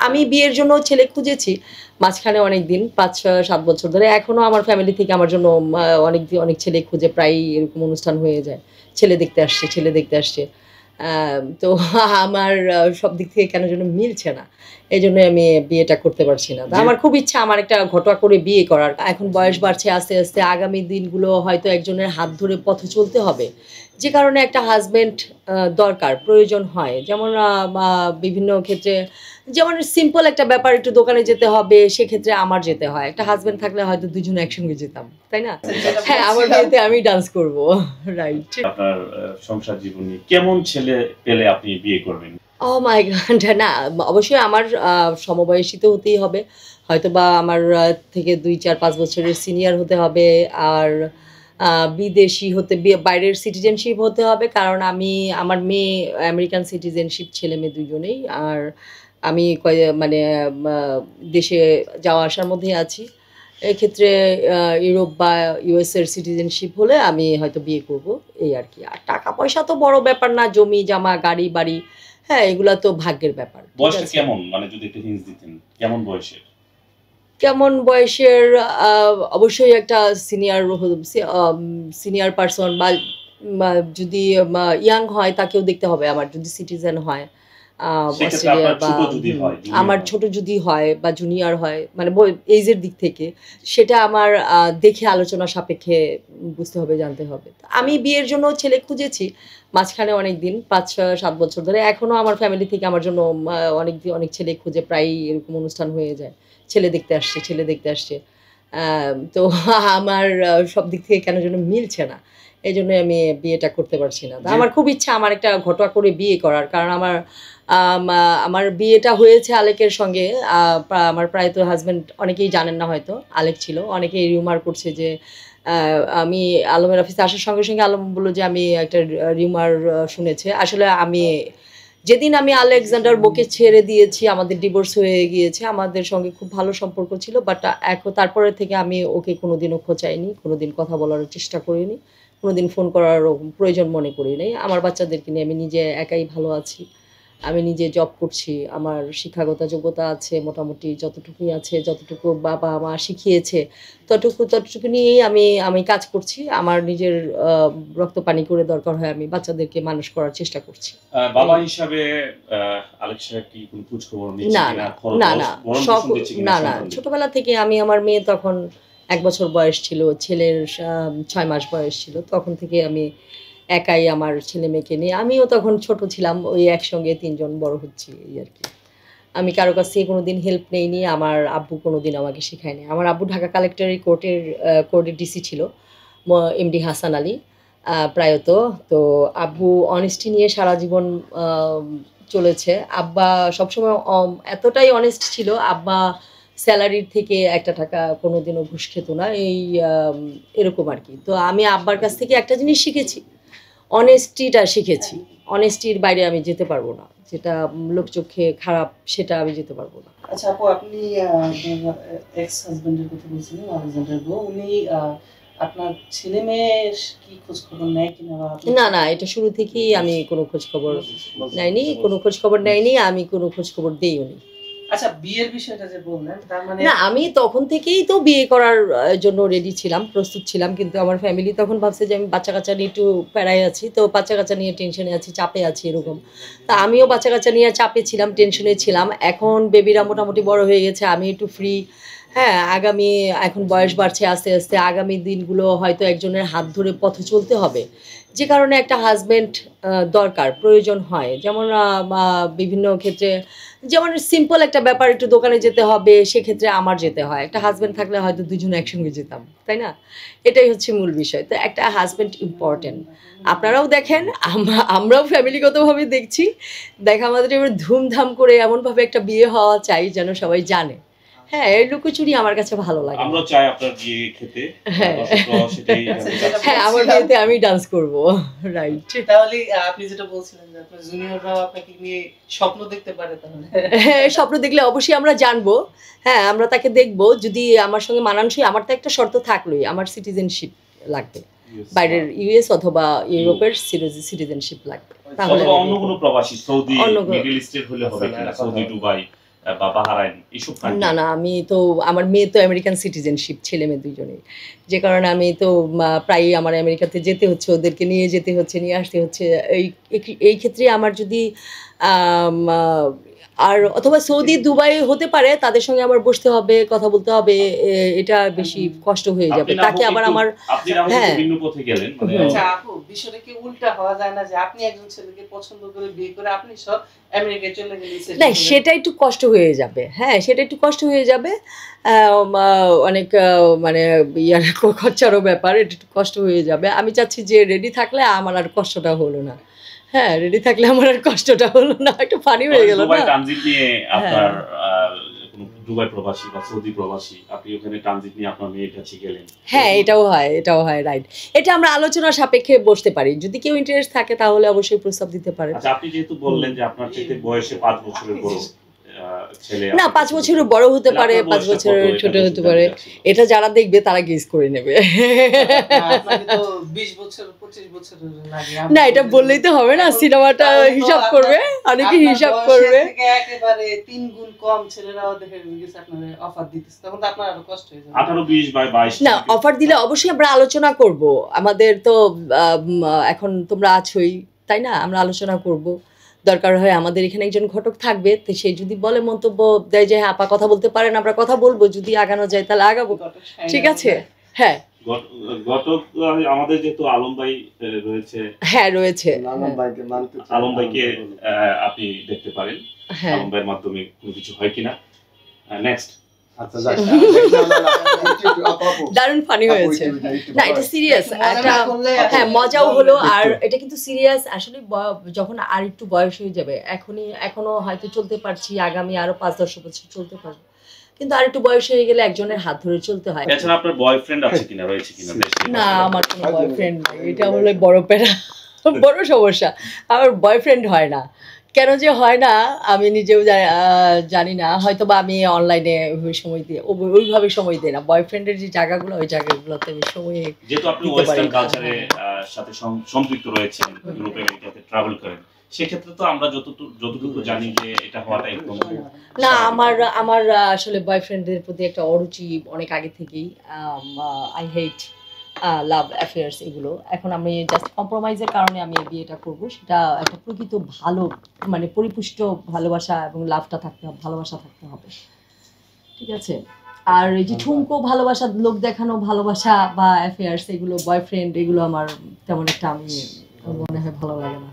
আমি বিয়ের জন্য ছেলে খুঁজেছি মাঝখানে অনেক দিন ৫-৭ বছর ধরে। এখনো আমার ফ্যামিলি থেকে আমার জন্য অনেক ছেলে খুঁজে, প্রায়ই এরকম অনুষ্ঠান হয়ে যায়। ছেলে দেখতে আসছে, ছেলে দেখতে আসছে। তো আমার সব দিক থেকে কেন যেন মিলছে না। এজন্যই আমি বিয়েটা করতে পারছি না। তো আমার খুব ইচ্ছা আমার একটা ঘটোয়া করে বিয়ে করার। এখন বয়স বাড়ছে আস্তে, আস্তে। আগামী দিনগুলো হয়তো একজনের হাত ধরে পথে চলতে হবে। যে কারণে একটা হাসব্যান্ড দরকার, প্রয়োজন হয়। যেমন বিভিন্ন ক্ষেত্রে, যেমন সিম্পল একটা ব্যাপার, একটু দোকানে যেতে হবে, সেক্ষেত্রে আমার যেতে হয়। একটা হাসব্যান্ড থাকলে হয়তো দুজনে একসঙ্গে যেতাম, তাই না? হ্যাঁ, আমার বিয়েতে আমি ডান্স করব। রাইট। আপনার সংসার জীবনে কেমন ছেলে পেলে আপনি বিয়ে করবেন? ওহ মাই গড! না, অবশ্যই আমার সমবয়সী তো হতেই হবে। হয়তোবা আমার থেকে ২, ৪, ৫ বছরের সিনিয়র হতে হবে। আর বিদেশী বাইরের সিটিজেনশিপ হতে হবে। কারণ আমার মেয়ে আমেরিকান সিটিজেনশিপ, ছেলে-মেয়ে দুজনেই। আর আমি মানে আ দেশে যাওয়া আসার মধ্যেই আছি। এক্ষেত্রে ইউরোপ বা ইউএস এর সিটিজেনশিপ হলে আমি হয়তো বিয়ে করব, এই আরকি। আর টাকা-পয়সা তো বড় ব্যাপার না। জমি-জমা, গাড়ি-বাড়ি, হ্যাঁ, এগুলা তো ভাগ্যের ব্যাপার। ঠিক বয়সটা আছে? কেমন? মানে যদি একটু হিন্টস দিতেন। কেমন বয়সের? কেমন বয়সের? আ অবশ্যই একটা সিনিয়র পারসন, বা যদি ইয়াং হয় তাকেও দেখতে হবে আমার, যদি সিটিজেন হয়। সেক্ষেত্রে অস্ট্রেলিয়ার আপনার বা ছোট যদি হয়, জুনিয়র আমার হয়। ছোট যদি হয় বা জুনিয়র হয়, মানে এইজের দিক থেকে, সেটা আমার দেখে আলোচনা সাপেক্ষে বুঝতে হবে, জানতে হবে। তো আমি বিয়ের জন্য ছেলে খুঁজেছি মাঝখানে অনেক দিন, ৫-৭ বছর ধরে। এখনো আমার ফ্যামিলি থেকে আমার জন্য অনেক ছেলে খুঁজে, প্রায়ই এরকম অনুষ্ঠান হয়ে যায়। ছেলে দেখতে আসছে, ছেলে দেখতে আসছে। তো আমার সব দিক থেকে কেন যেন মিলছে না। এজন্যই আমি বিয়েটা করতে পারছি না। তো আমার খুব ইচ্ছা আমার একটা ঘটোয়া করে বিয়ে করার। কারণ আমার বিয়েটা হয়েছে আলেকের সঙ্গে। আমার প্রায়ত হাসব্যান্ড, অনেকেই জানেন না হয়তো, আলেক ছিল। অনেকেই রিউমার করছে যে আ আমি আলমের অফিসে আসার সঙ্গে, সঙ্গে আলম বলল যে আমি একটা রিউমার শুনেছে। আসলে যেদিন আমি আলেকজান্ডার বোকে ছেড়ে দিয়েছি, আমাদের ডিভোর্স হয়ে গিয়েছে। আমাদের সঙ্গে খুব ভালো সম্পর্ক ছিল। বাট তারপরে থেকে আমি ওকে কোনোদিনও খোঁচাইনি, কোনোদিন কথা বলারও চেষ্টা করিনি, কোনোদিন ফোন করারও প্রয়োজন মনে করি নাই। আমার বাচ্চাদেরকে নিয়ে আমি নিজে একাই ভালো আছি। আমি নিজে জব করছি। আমার শিক্ষাগত যোগ্যতা আছে মোটামুটি, যতটুকুই আছে, যতটুকু বাবা-মা শিখিয়েছে, ততটুকু নিয়েই আমি কাজ করছি। আমার নিজের আ রক্ত পানি করে দরকার হয় আমি বাচ্চাদেরকে মানুষ করার চেষ্টা করছি। বাবা হিসাবে আলেক সাহেব কি কোনো খোঁজ খবর নিচ্ছে না, কিনা? না, না, না। ভরণ-পোষণ দিচ্ছে কিনা না, না। সন্তানদের? ছোটবেলা থেকে আমার মেয়ে তখন ১ বছর বয়স ছিল। ছেলের ৬ মাস বয়স ছিল। তখন থেকে আমি একাই আমার ছেলে-মেয়েকে নিয়ে, আমিও তখন ছোট ছিলাম। ওই একসঙ্গে ৩ জন বড় হচ্ছি, এই আরকি। আমি কারো কাছ থেকে কোনোদিন হেল্প নেইনি। আমার আব্বু কোনোদিন আমাকে শিখায়নি। আমার আব্বু ঢাকা কালেক্টরের কোর্টের ডিসি ছিল। ম এমডি হাসান আলী প্রয়াত। তো আব্বু অনেস্টি নিয়ে সারা জীবন চলেছে। আব্বা সবসময় এতটাই অনেস্ট ছিল, আব্বা সেলারির থেকে ৳১ কোনোদিনও ঘুষ খেত না। আম এরকম আরকি। তো আমি আব্বার কাছ থেকে একটা জিনিস শিখেছি, অনেস্টিটা শিখেছি। অনেস্টির বাইরে আমি যেতে পারব না। যেটা লোকচক্ষে খারাপ, সেটা আমি যেতে পারব না। আচ্ছা আপু, আপনি আপনার এক্স হাজবেন্ডের কথা বলছিলেন, আলেকজান্ডার বউ, উনি আপনার ছেলে-মেয়ের কি খোঁজ খবর নেয় কিনা, বা আপনি? না, না, এটা শুরু থেকেই আমি কোনো খোঁজখবর নেইনি, কোনো খোঁজখবর নেয়নি, আমি কোনো খোঁজখবর দেইওনি। আচ্ছা, বিয়ের বিষয়টা যে বললেন, তার মানে না, আমি তখন থেকেই তো বিয়ে করার জন্য রেডি ছিলাম, প্রস্তুত ছিলাম। কিন্তু আমার ফ্যামিলি তখন ভাবছে যে আমি বাচ্চা-কাচ্চা নিয়ে একটু প্যারায় আছি। তো বাচ্চা-কাচ্চা নিয়ে টেনশনে আছি, চাপে আছি, এরকম। তা আমিও বাচ্চা-কাচ্চা নিয়ে চাপে ছিলাম, টেনশনে ছিলাম। এখন বেবিরা মোটামুটি বড় হয়ে গেছে, আমি একটু ফ্রি। হ্যাঁ, এখন বয়স বাড়ছে আস্তে, আস্তে। আগামী দিনগুলো হয়তো একজনের হাত ধরে পথে চলতে হবে। যে কারণে একটা হাসব্যান্ড দরকার, প্রয়োজন হয়। যেমন বিভিন্ন ক্ষেত্রে, যেমন সিম্পল একটা ব্যাপার, একটু দোকানে যেতে হবে, সেক্ষেত্রে আমার যেতে হয়। একটা হাসব্যান্ড থাকলে হয়তো দুজনে একসঙ্গে যেতাম, তাই না? এটাই হচ্ছে মূল বিষয়। তো একটা হাসব্যান্ড ইম্পোর্টেন্ট। আপনারাও দেখেন, আমরাও ফ্যামিলিগতভাবে দেখছি। দেখা আমাদের এবার ধুমধাম করে এমনভাবে একটা বিয়ে হওয়া চাই যেন সবাই জানে। হ্যাঁ, এই লুকোচুরি আমার কাছে ভালো লাগে না। আমরা চাই আপনার বিয়ে খেতে। হ্যাঁ। দর্শকরাও সেটাই জানতে চাচ্ছে। হ্যাঁ, আমার বিয়েতে আমি ডান্স করব। রাইট। তাহলে আপনি যেটা বলছিলেন যে আপনার জুনিয়ররাও আপনাকে নিয়ে স্বপ্ন দেখতে পারে তাহলে। হ্যাঁ, স্বপ্ন দেখলে অবশ্যই আমরা জানবো। হ্যাঁ, আমরা তাকে দেখব। যদি আমার সঙ্গে মানানসই, আমার তো একটা শর্ত থাকলোই। আমার সিটিজেনশিপ লাগবে। বাইরের ইউএস অথবা ইউরোপের সিটিজেনশিপ লাগবে। তাহলে অথবা অন্য কোনো প্রবাসী, সৌদি, অন্য কোনো- মিডল ইস্টের হলে হবে কিনা? সৌদি, দুবাই, বা বাহারাইন এইসব কান্ট্রি? না না, আমি তো আমার মেয়ে তো আমেরিকান সিটিজেনশিপ, ছেলে মেয়ে দুইজনেই, যে কারণে আমি তো প্রায়ই আমার আমেরিকাতে যেতে হচ্ছে, ওদেরকে নিয়ে যেতে হচ্ছে, নিয়ে আসতে হচ্ছে। এই ক্ষেত্রে আমার যদি আম, আহ, আর অথবা সৌদি দুবাই হতে পারে, তাদের সঙ্গে আমার বসতে হবে, কথা বলতে হবে, এটা বেশি কষ্ট হয়ে যাবে। আপনি না তাকে হোক আবার একটু- আমার আপনি না হোক একটু হ্যাঁ। ভিন্ন পথে গেলেন, মানে আচ্ছা আপু, বিষয়টা কি উল্টা হওয়া যায় না যে আপনি একজন ছেলেকে পছন্দ করে বিয়ে করে আপনি সব আমেরিকায় চলে গেলে না, সেটা একটু কষ্ট হয়ে যাবে। হ্যাঁ, সেটা একটু কষ্ট হয়ে যাবে। অনেক মানে ইয়ার খরচারও ব্যাপার, এটা একটু কষ্ট হয়ে যাবে। আমি চাচ্ছি যে রেডি থাকলে আমার আর কষ্টটা হলো না। হ্যাঁ, রেডি থাকলে আমার আর কষ্টটা হলো না। একটু ফানি হয়ে গেল দুবাই না? ট্রানজিট নিয়ে আপনার হ্যাঁ। কোনো দুবাই প্রবাসী বা সৌদি প্রবাসী, আপনি ওখানে ট্রানজিট নিয়ে আপনার মেয়ের কাছে গেলেন। হ্যাঁ, এটাও হয়, রাইট। এটা আমরা আলোচনা সাপেক্ষে বসতে পারি। যদি কেউ ইন্টারেস্ট থাকে তাহলে অবশ্যই প্রস্তাব দিতে পারে। আচ্ছা, আপনি যেহেতু বললেন যে আপনার চাইতে বয়সে 5 বছরের বড় ছেলে, না, 5 বছরের বড় হতে তাহলে পারে, আপনার 5 বয়সটা বছরের কত? ছোট এটা হতে বলতে পারে। চাচ্ছিলাম। এটা যারা দেখবে তারা গেস করে নেবে। আপনাকে তো 20 বছর 25 বছর লাগে। না, এটা বললেই তো হবে না, সিনেমাটা হিসাব করবে, অনেকে হিসাব করবে। থেকে একেবারে 3 গুণ কম ছেলেরাও দেখে গেছে আপনার অফার দিতেছে, তখন তো আপনার আরো কষ্ট হয়ে যাবে। 18, 20 বা 22 না, অফার দিলে অবশ্যই আমরা আলোচনা করব। আমাদের তো এখন তোমরা আছোই, তাই না? আমরা আলোচনা করব। দরকার হয় আমাদের এখানে একজন ঘটক থাকবে, তো সে যদি বলে, মন্তব্য দেয় যে হ্যাঁ আপা কথা বলতে পারেন, আমরা কথা বলবো। যদি আগানো যায় তাহলে আগাবো। ঠিক আছে? হ্যাঁ গত আমাদের যেহেতু আলম ভাই রয়েছে, হ্যাঁ রয়েছে। আলম ভাইকে আপনি দেখতে পারেন, হ্যাঁ আলম ভাইয়ের মাধ্যমে কোনো কিছু হয় কিনা। নেক্সট, আচ্ছা যাক, দারুণ ফানি হয়েছে। না, এটা সিরিয়াস মজা একটা, না করলে হ্যাঁ মজাও হলো। আর এটা কিন্তু সিরিয়াস আসলে। যখন আর একটু বয়স হয়ে যাবে, এখনো হয়তো চলতে পারছি, আগামী আরো 5-10 বছর চলতে পারবো, কিন্তু আর একটু বয়স হয়ে গেলে একজনের হাত ধরে চলতে হয়। এছাড়া আপনার বয়ফ্রেন্ড আছে কিনা, রয়েছে কিনা দেশে? না, আমার কোনো বয়ফ্রেন্ড নাই, এটা হলো বড় প্যারা, বড় সমস্যা। আমার বয়ফ্রেন্ড হয় না। কেন যে হয় না আমি নিজেও জানি না। হয়তো বা আমি অনলাইনে সময় দিই, ওইভাবে সময় দিই না। বয়ফ্রেন্ডের যে জায়গাগুলো, ওই জায়গাগুলোতে আমি সময় যেহেতু আপনি দিতে ওয়েস্টার্ন পারি। কালচারের সাথে সম্পৃক্ত রয়েছেন, ইউরোপ আমেরিকাতে ট্রাভেল করেন, সেক্ষেত্রে তো আমরা যতটুকু জানি যে এটা হওয়াটা একদম না, আমার আসলে বয়ফ্রেন্ডের প্রতি একটা অরুচি অনেক আগে থেকেই। আই হেট লাভ অ্যাফেয়ার্স এগুলো। এখন আমি জাস্ট কম্প্রোমাইজের কারণে আমি এই বিয়েটা করব। সেটা একটা প্রকৃত ভালো, মানে পরিপুষ্ট ভালোবাসা এবং লাভটা থাকতে হবে, ভালোবাসা থাকতে হবে। ঠিক আছে? আর এই যে ঠুমকো ভালোবাসা, লোক দেখানো ভালোবাসা বা অ্যাফেয়ার্স, এগুলো বয়ফ্রেন্ড, এগুলো আমার তেমন একটা, আমি মনে হয় ভালো লাগে না।